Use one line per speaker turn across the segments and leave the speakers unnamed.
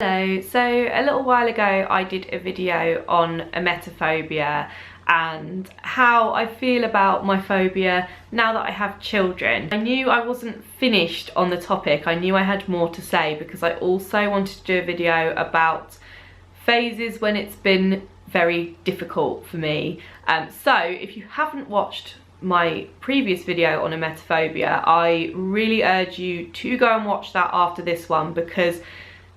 Hello, so a little while ago I did a video on emetophobia and how I feel about my phobia now that I have children. I knew I wasn't finished on the topic. I knew I had more to say because I also wanted to do a video about phases when it's been very difficult for me. So if you haven't watched my previous video on emetophobia, I really urge you to go and watch that after this one, because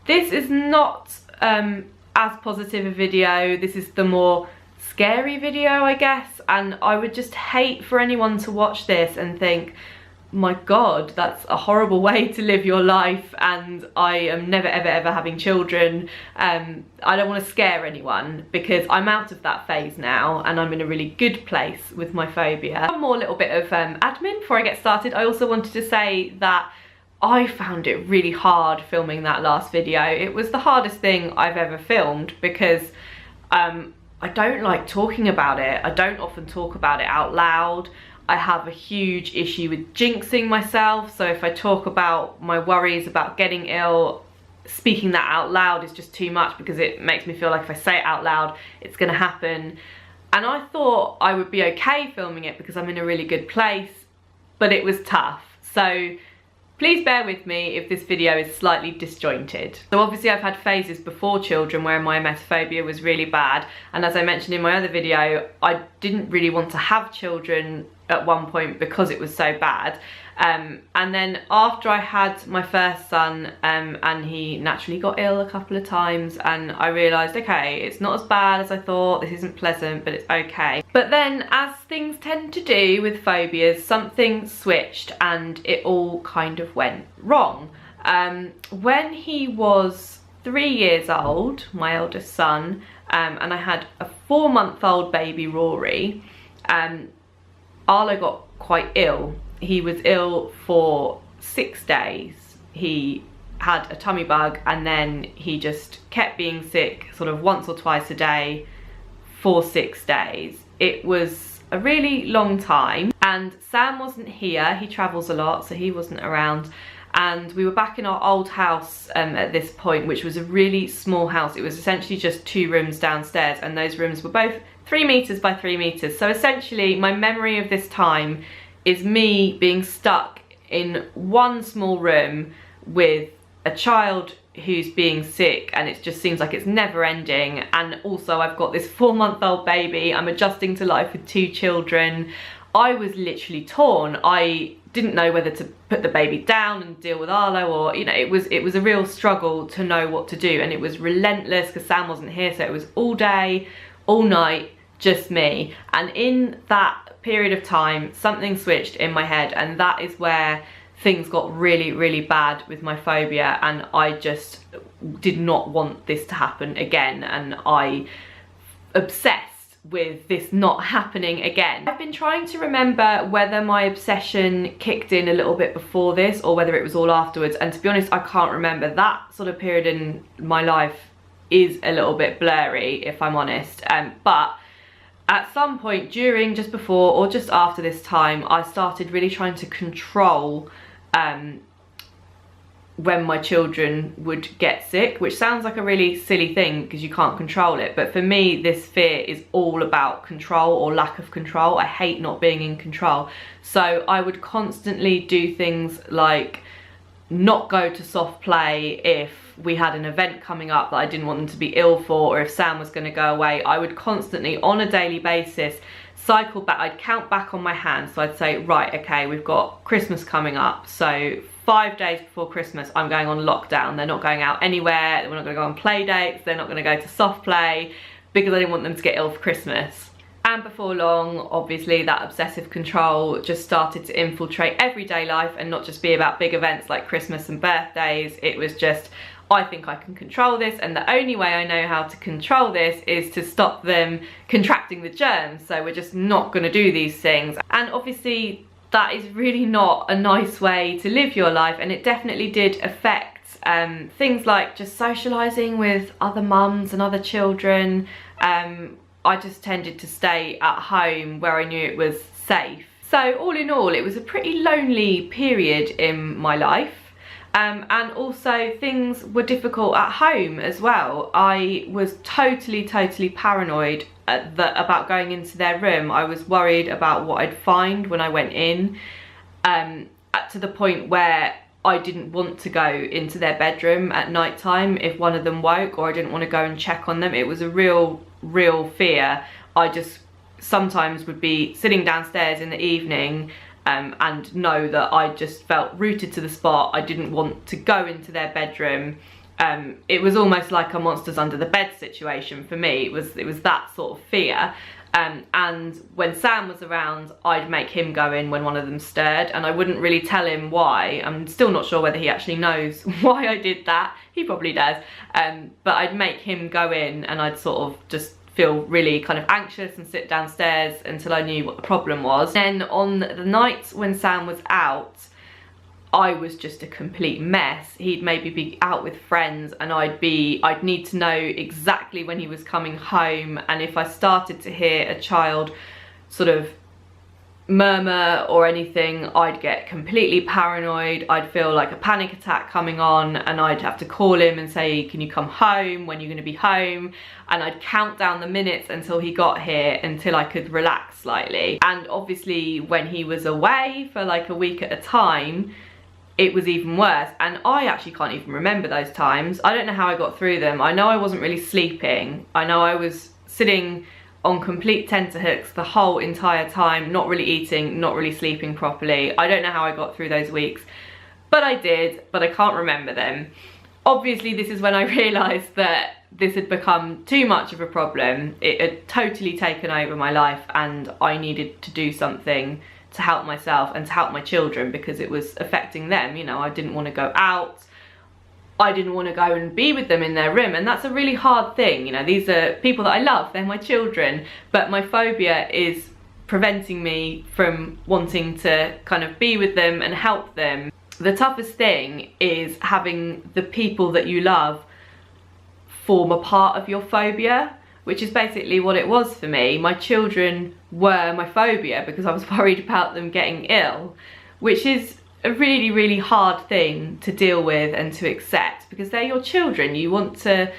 this is not as positive a video. This is the more scary video, I guess, and I would just hate for anyone to watch this and think, my god, that's a horrible way to live your life and I am never ever having children. I don't want to scare anyone because I'm out of that phase now and I'm in a really good place with my phobia. One more little bit of admin before I get started. I also wanted to say that I found it really hard filming that last video. It was the hardest thing I've ever filmed because I don't like talking about it. I don't often talk about it out loud. I have a huge issue with jinxing myself, so if I talk about my worries about getting ill, speaking that out loud is just too much because it makes me feel like if I say it out loud, it's gonna happen. And I thought I would be okay filming it because I'm in a really good place, but it was tough. So please bear with me if this video is slightly disjointed. So obviously I've had phases before children where my emetophobia was really bad, and as I mentioned in my other video, I didn't really want to have children at one point because it was so bad. And then after I had my first son, and he naturally got ill a couple of times, and I realised, okay, it's not as bad as I thought, this isn't pleasant, but it's okay. But then, as things tend to do with phobias, something switched and it all kind of went wrong. When he was 3 years old, my eldest son, and I had a 4-month-old baby, Rory, Arlo got quite ill. He was ill for 6 days. He had a tummy bug and then he just kept being sick sort of once or twice a day for 6 days. It was a really long time, and Sam wasn't here. He travels a lot, so he wasn't around. And we were back in our old house at this point, which was a really small house. It was essentially just 2 rooms downstairs, and those rooms were both 3 meters by 3 meters. So essentially my memory of this time is me being stuck in one small room with a child who's being sick, and it just seems like it's never ending. And also I've got this 4-month-old baby. I'm adjusting to life with 2 children. I was literally torn. I didn't know whether to put the baby down and deal with Arlo, or, you know, it was a real struggle to know what to do, and it was relentless because Sam wasn't here, so it was all day, all night, just me. And in that period of time, something switched in my head, and that is where things got really bad with my phobia, and I just did not want this to happen again, and I obsessed with this not happening again. I've been trying to remember whether my obsession kicked in a little bit before this or whether it was all afterwards, and to be honest, I can't remember. That sort of period in my life is a little bit blurry, if I'm honest, but at some point during, just before or just after this time, I started really trying to control when my children would get sick, which sounds like a really silly thing because you can't control it, but for me this fear is all about control or lack of control. I hate not being in control, so I would constantly do things like not go to soft play if we had an event coming up that I didn't want them to be ill for, or if Sam was going to go away. I would constantly, on a daily basis, cycle back. I'd count back on my hands, so I'd say, right, okay, we've got Christmas coming up, so 5 days before Christmas I'm going on lockdown. They're not going out anywhere, we're not going to go on play dates, they're not going to go to soft play, because I didn't want them to get ill for Christmas. And before long, obviously, that obsessive control just started to infiltrate everyday life and not just be about big events like Christmas and birthdays. It was just, I think I can control this, and the only way I know how to control this is to stop them contracting the germs, so we're just not going to do these things. And obviously that is really not a nice way to live your life, and it definitely did affect things like just socialising with other mums and other children. I just tended to stay at home where I knew it was safe. So all in all, it was a pretty lonely period in my life. And also things were difficult at home as well. I was totally paranoid about going into their room. I was worried about what I'd find when I went in, to the point where I didn't want to go into their bedroom at night time if one of them woke, or I didn't want to go and check on them. It was a real fear. I just sometimes would be sitting downstairs in the evening and know that I just felt rooted to the spot. I didn't want to go into their bedroom. It was almost like a monsters under the bed situation for me. It was that sort of fear. And when Sam was around, I'd make him go in when one of them stirred, and I wouldn't really tell him why. I'm still not sure whether he actually knows why I did that. He probably does. But I'd make him go in, and I'd sort of just feel really kind of anxious and sit downstairs until I knew what the problem was. Then on the nights when Sam was out, I was just a complete mess. He'd maybe be out with friends, and I'd need to know exactly when he was coming home, and if I started to hear a child sort of murmur or anything, I'd get completely paranoid. I'd feel like a panic attack coming on, and I'd have to call him and say, can you come home? When are you going to be home? And I'd count down the minutes until he got here, until I could relax slightly. And obviously when he was away for like a week at a time, it was even worse, and I actually can't even remember those times. I don't know how I got through them. I know I wasn't really sleeping. I know I was sitting on complete tenterhooks the whole entire time, not really eating, not really sleeping properly. I don't know how I got through those weeks, but I did, but I can't remember them. Obviously, this is when I realised that this had become too much of a problem. It had totally taken over my life, and I needed to do something to help myself and to help my children, because it was affecting them. You know, I didn't want to go out. I didn't want to go and be with them in their room, and that's a really hard thing. You know, these are people that I love, they're my children, but my phobia is preventing me from wanting to kind of be with them and help them. The toughest thing is having the people that you love form a part of your phobia, which is basically what it was for me. My children were my phobia because I was worried about them getting ill, which is a really hard thing to deal with and to accept, because they're your children. You want to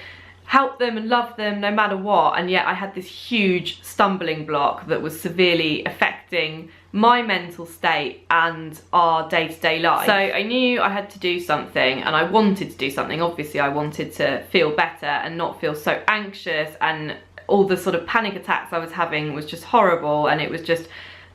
help them and love them no matter what, and yet I had this huge stumbling block that was severely affecting my mental state and our day-to-day life. So I knew I had to do something, and I wanted to do something. Obviously I wanted to feel better and not feel so anxious, and all the sort of panic attacks I was having was just horrible, and it was just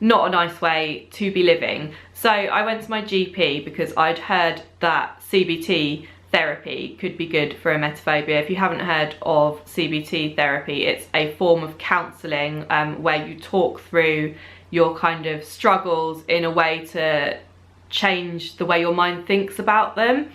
not a nice way to be living. So I went to my GP because I'd heard that CBT therapy could be good for emetophobia. If you haven't heard of CBT therapy, it's a form of counselling where you talk through your kind of struggles in a way to change the way your mind thinks about them.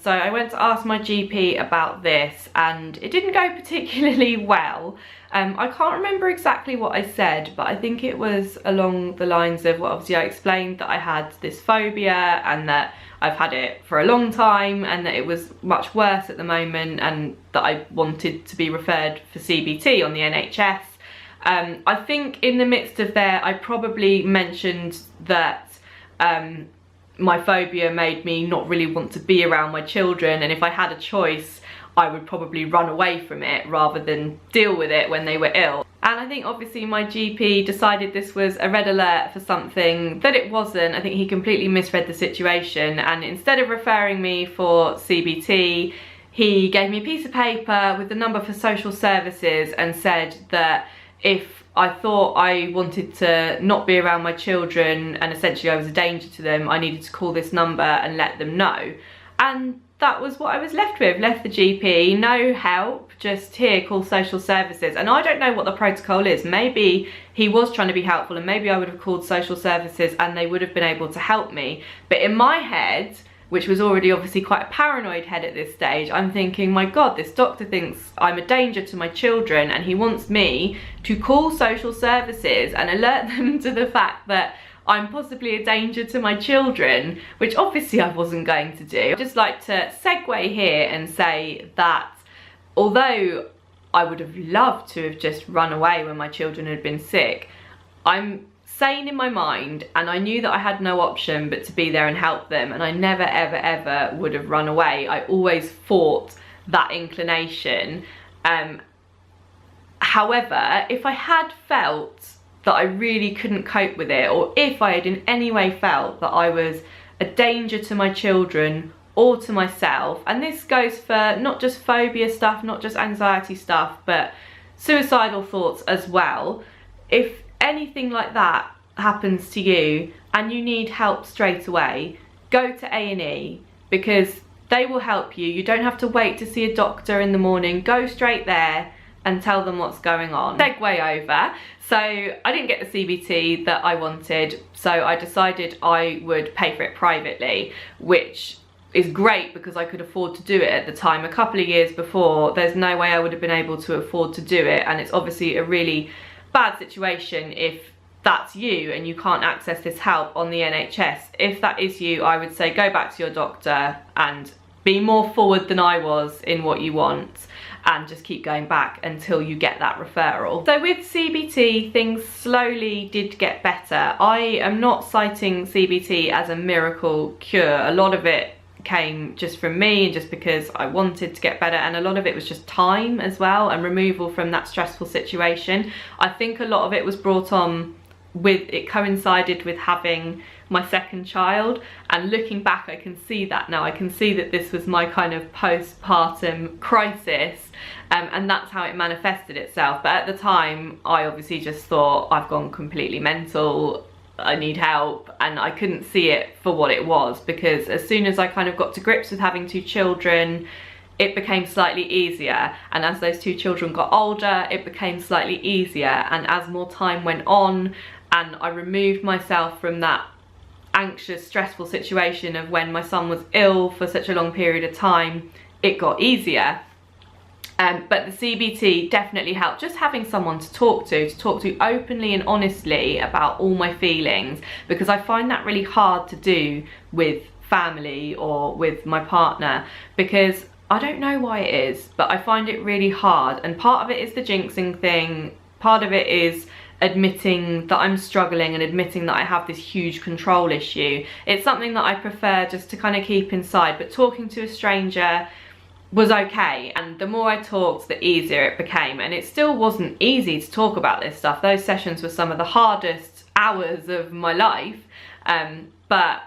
So I went to ask my GP about this, and it didn't go particularly well. I can't remember exactly what I said, but I think it was along the lines of, well, obviously I explained that I had this phobia and that I've had it for a long time, and that it was much worse at the moment, and that I wanted to be referred for CBT on the NHS. I think in the midst of there, I probably mentioned that my phobia made me not really want to be around my children, and if I had a choice, I would probably run away from it rather than deal with it when they were ill. And I think obviously my GP decided this was a red alert for something that it wasn't. I think he completely misread the situation, and instead of referring me for CBT, he gave me a piece of paper with the number for social services and said that if I thought I wanted to not be around my children and essentially I was a danger to them, I needed to call this number and let them know. And that was what I was left with. Left the GP, no help, just here, call social services. And I don't know what the protocol is. Maybe he was trying to be helpful, and maybe I would have called social services and they would have been able to help me. But in my head, which was already obviously quite a paranoid head at this stage, I'm thinking, my God, this doctor thinks I'm a danger to my children, and he wants me to call social services and alert them to the fact that I'm possibly a danger to my children, which obviously I wasn't going to do. I'd just like to segue here and say that although I would have loved to have just run away when my children had been sick, I'm sane in my mind, and I knew that I had no option but to be there and help them, and I never ever ever would have run away. I always fought that inclination. However, if I had felt that I really couldn't cope with it, or if I had in any way felt that I was a danger to my children or to myself, and this goes for not just phobia stuff, not just anxiety stuff, but suicidal thoughts as well, if anything like that happens to you and you need help straight away, go to A&E, because they will help you. You don't have to wait to see a doctor in the morning. Go straight there and tell them what's going on. Segue over. So I didn't get the CBT that I wanted, so I decided I would pay for it privately, which is great because I could afford to do it at the time. A couple of years before, there's no way I would have been able to afford to do it, and it's obviously a really bad situation if that's you and you can't access this help on the NHS. If that is you, I would say go back to your doctor and be more forward than I was in what you want, and just keep going back until you get that referral. So with CBT, things slowly did get better. I am not citing CBT as a miracle cure. A lot of it came just from me and just because I wanted to get better, and a lot of it was just time as well and removal from that stressful situation. I think a lot of it was brought on with, it coincided with having my second child, and looking back I can see that now. I can see that this was my kind of postpartum crisis, and that's how it manifested itself. But at the time I obviously just thought, I've gone completely mental, I need help, and I couldn't see it for what it was, because as soon as I kind of got to grips with having 2 children, it became slightly easier, and as those 2 children got older, it became slightly easier, and as more time went on and I removed myself from that anxious, stressful situation of when my son was ill for such a long period of time, it got easier. But the CBT definitely helped, just having someone to talk to openly and honestly about all my feelings, because I find that really hard to do with family or with my partner, because I don't know why it is, but I find it really hard. And part of it is the jinxing thing, part of it is admitting that I'm struggling and admitting that I have this huge control issue. It's something that I prefer just to kind of keep inside, but talking to a stranger was okay, and the more I talked, the easier it became. And it still wasn't easy to talk about this stuff. Those sessions were some of the hardest hours of my life, but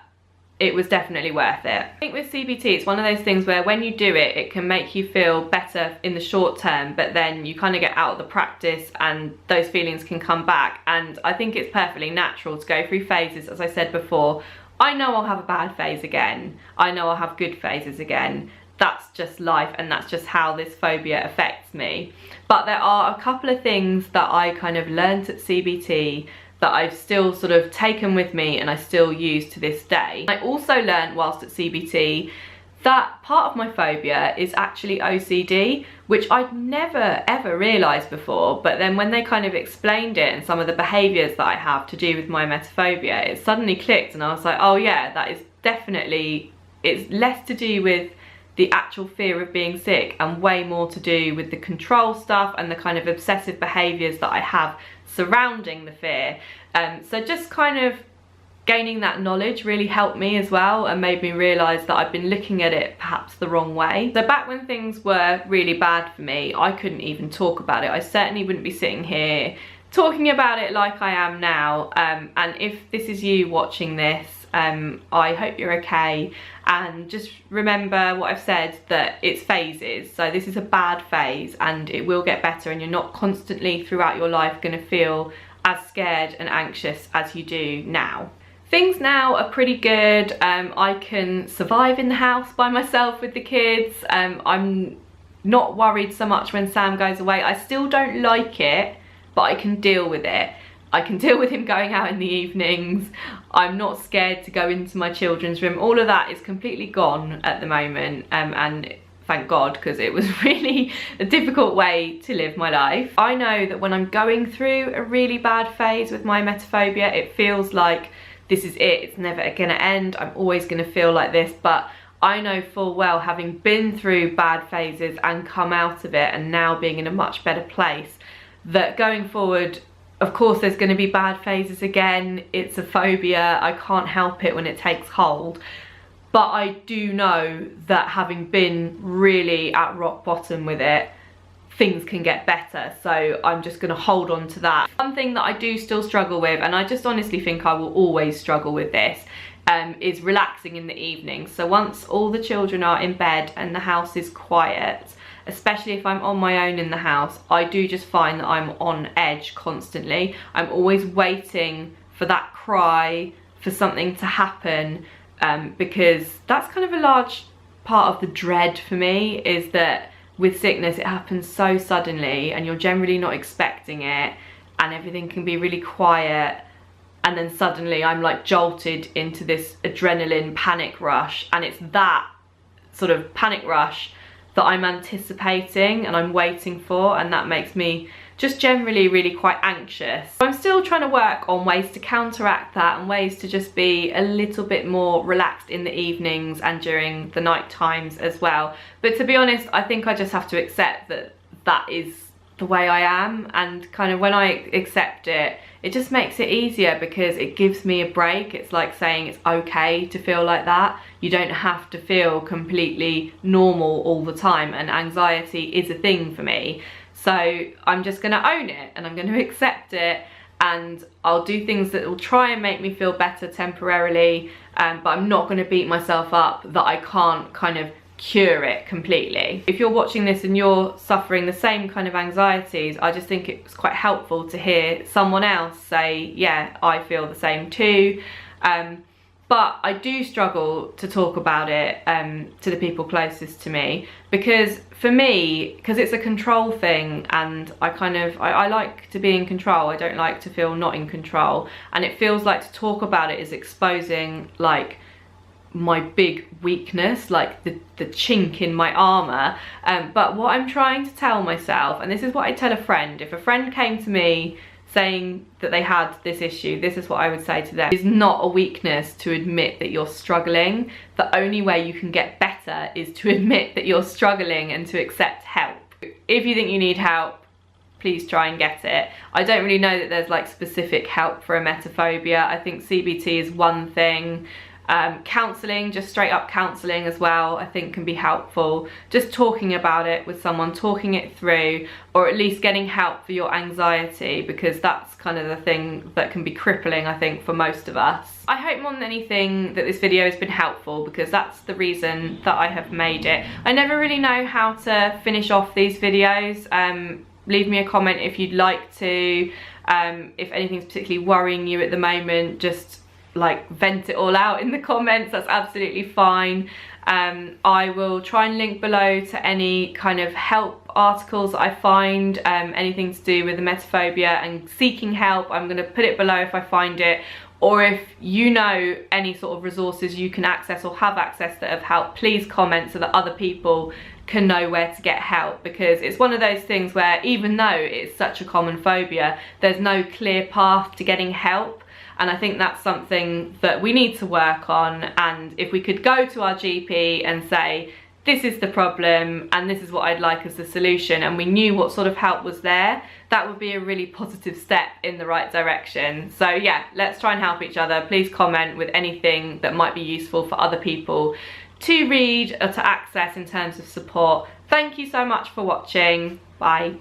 it was definitely worth it. I think with CBT, it's one of those things where when you do it, it can make you feel better in the short term, but then you kind of get out of the practice and those feelings can come back. And I think it's perfectly natural to go through phases. As I said before, I know I'll have a bad phase again. I know I'll have good phases again. That's just life, and that's just how this phobia affects me. But there are a couple of things that I kind of learned at CBT that I've still sort of taken with me and I still use to this day. I also learned whilst at CBT that part of my phobia is actually OCD, which I'd never ever realised before, but then when they kind of explained it and some of the behaviours that I have to do with my emetophobia, it suddenly clicked, and I was like, oh yeah, that is definitely, it's less to do with the actual fear of being sick and way more to do with the control stuff and the kind of obsessive behaviours that I have surrounding the fear. So just kind of gaining that knowledge really helped me as well, and made me realise that I've been looking at it perhaps the wrong way. So back when things were really bad for me, I couldn't even talk about it. I certainly wouldn't be sitting here talking about it like I am now. And if this is you watching this, I hope you're okay, and just remember what I've said, that it's phases. So this is a bad phase and it will get better, and you're not constantly throughout your life going to feel as scared and anxious as you do now. Things now are pretty good. I can survive in the house by myself with the kids. I'm not worried so much when Sam goes away. I still don't like it, but I can deal with it. I can deal with him going out in the evenings. I'm not scared to go into my children's room. All of that is completely gone at the moment, and thank God, because it was really a difficult way to live my life. I know that when I'm going through a really bad phase with my emetophobia, it feels like this is it, it's never gonna end, I'm always gonna feel like this, but I know full well, having been through bad phases and come out of it and now being in a much better place, that going forward, Of course there's going to be bad phases again. It's a phobia, I can't help it when it takes hold. But I do know that having been really at rock bottom with it, things can get better. So I'm just going to hold on to that. One thing that I do still struggle with, and I just honestly think I will always struggle with this, is relaxing in the evening. So once all the children are in bed and the house is quiet, especially if I'm on my own in the house, I do just find that I'm on edge constantly. I'm always waiting for that cry, for something to happen, because that's kind of a large part of the dread for me, is that with sickness it happens so suddenly and you're generally not expecting it, and everything can be really quiet, and then suddenly I'm like jolted into this adrenaline panic rush, and it's that sort of panic rush that I'm anticipating and I'm waiting for, and that makes me just generally really quite anxious. I'm still trying to work on ways to counteract that and ways to just be a little bit more relaxed in the evenings and during the night times as well. But to be honest, I think I just have to accept that that is the way I am, and kind of when I accept it, it just makes it easier because it gives me a break. It's like saying it's okay to feel like that. You don't have to feel completely normal all the time, and anxiety is a thing for me. So I'm just gonna own it and I'm gonna accept it, and I'll do things that will try and make me feel better temporarily, but I'm not gonna beat myself up that I can't kind of cure it completely. If you're watching this and you're suffering the same kind of anxieties, I just think it's quite helpful to hear someone else say, yeah, I feel the same too. But I do struggle to talk about it to the people closest to me, because for me, because it's a control thing, and I like to be in control. I don't like to feel not in control, and it feels like to talk about it is exposing like my big weakness, like the chink in my armor. But what I'm trying to tell myself, and this is what I tell a friend, if a friend came to me saying that they had this issue, this is what I would say to them: it's not a weakness to admit that you're struggling. The only way you can get better is to admit that you're struggling and to accept help. If you think you need help, please try and get it. I don't really know that there's like specific help for emetophobia. I think CBT is one thing. Counselling, just straight up counselling as well, I think can be helpful. Just talking about it with someone, talking it through, or at least getting help for your anxiety, because that's kind of the thing that can be crippling, I think, for most of us. I hope more than anything that this video has been helpful, because that's the reason that I have made it. I never really know how to finish off these videos. Leave me a comment if you'd like to. If anything's particularly worrying you at the moment, just like vent it all out in the comments, that's absolutely fine. I will try and link below to any kind of help articles that I find, anything to do with emetophobia and seeking help. I'm going to put it below if I find it, or if you know any sort of resources you can access or have access that have helped, please comment so that other people can know where to get help, because it's one of those things where even though it's such a common phobia, there's no clear path to getting help. And I think that's something that we need to work on. And if we could go to our GP and say, this is the problem and this is what I'd like as the solution, and we knew what sort of help was there, that would be a really positive step in the right direction. So yeah, let's try and help each other. Please comment with anything that might be useful for other people to read or to access in terms of support. Thank you so much for watching. Bye.